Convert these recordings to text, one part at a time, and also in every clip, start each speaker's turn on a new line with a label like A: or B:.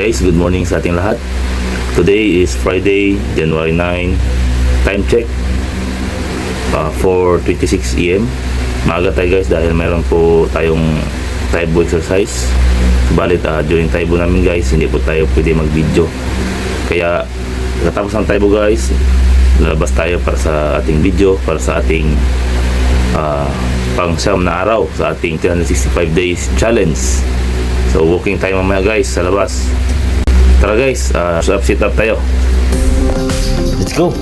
A: Guys, good morning sa ating lahat. Today is Friday, January 9. Time check 4:26 AM. Maaga tayo guys dahil mayroon po tayong Taibo exercise. Subalit during Taibo namin guys, hindi po tayo pwede mag-video. Kaya katapos ng Taibo guys, lalabas tayo para sa ating video, para sa ating pang-siyam na araw sa ating 365 days challenge. So walking tayo mamaya guys sa labas. Tara guys, sit up tayo. Let's go.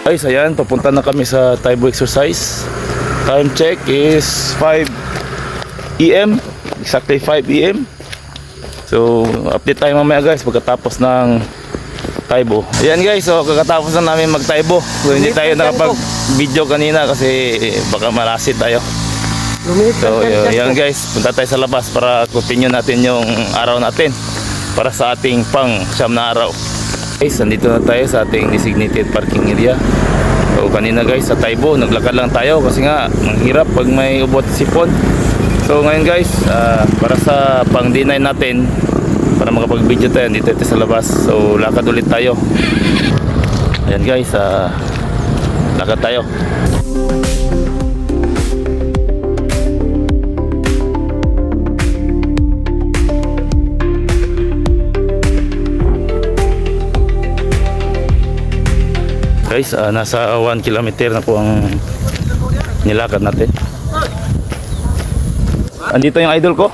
A: Guys, ayan, papunta na kami sa Taibo exercise. Time check is 5 AM, exactly 5 AM. So, update tayo mamaya guys pagkatapos ng Taibo. Ayan guys, so kakatapos na namin mag-Taibo. So, hindi tayo nakapag-video kanina kasi baka malasit tayo. So, ayan guys, punta tayo sa labas para continue natin yung araw natin para sa ating pang-siyam na araw. Guys, nandito na tayo sa ating designated parking area. So kanina guys sa Taibo, naglakad lang tayo kasi nga ang hirap pag may ubot sipon. So ngayon guys, para sa pang D9 natin, para makapag-video tayo, dito tayo sa labas. So lakad ulit tayo. Ayan guys, lakad tayo. Guys, nasa 1 kilometer na po ang nilakad natin. Andito yung idol ko.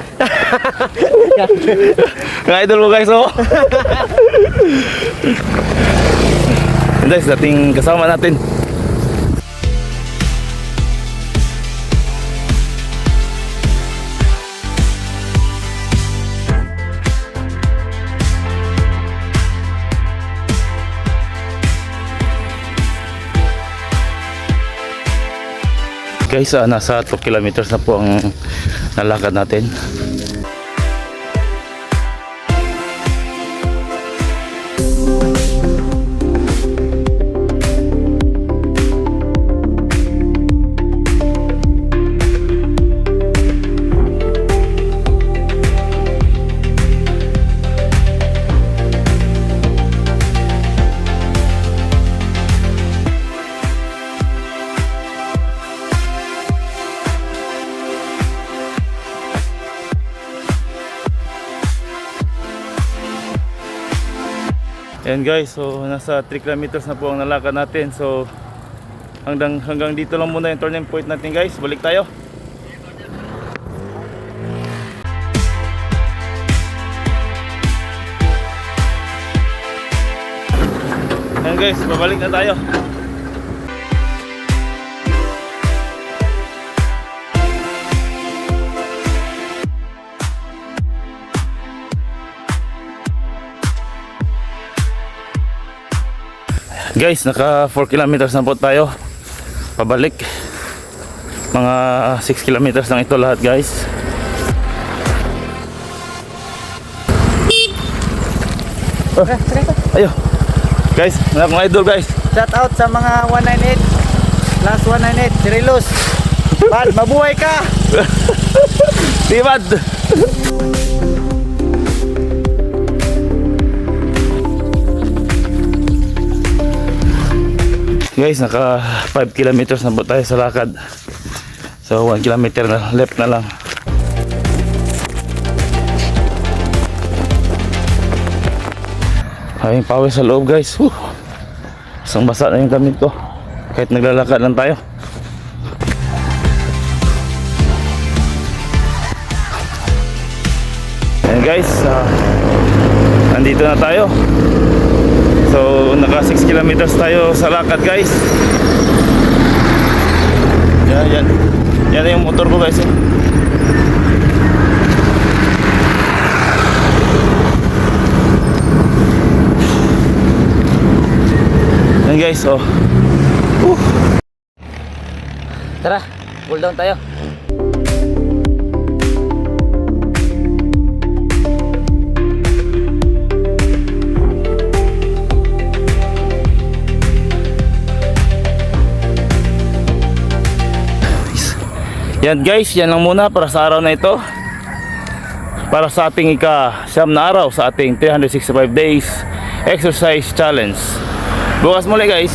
A: Yung idol ko guys, oh. Guys, dating kasama natin. Guys, nasa 2 kilometers na po ang nalakad natin. Ayan guys, so nasa 3 kilometers na po ang nalakad natin. So hanggang dito lang muna yung turning point natin guys. Balik tayo. Ayan guys, babalik na tayo. Guys, naka 4 kilometers na po tayo pabalik. Mga 6 kilometers lang ito lahat guys. Ayo guys, mga idol guys.
B: Shout out sa mga 198 plus 198 Cirilos. Bad, mabuhay ka!
A: Tibad! Guys, naka 5 kilometers na po tayo sa lakad. So 1 kilometer na left na lang. Ayong power sa loob guys. Isang basa na yung gamit ko. Kahit naglalakad lang tayo. Ayan guys, nandito na tayo. So naka 6 kilometers tayo sa lakad guys. Yan na yung motor ko guys. Yan guys, oh.
C: Tara, cool down tayo.
A: Yan guys, yan lang muna para sa araw na ito. Para sa ating ika-siyam na araw sa ating 365 days exercise challenge. Bukas muli guys.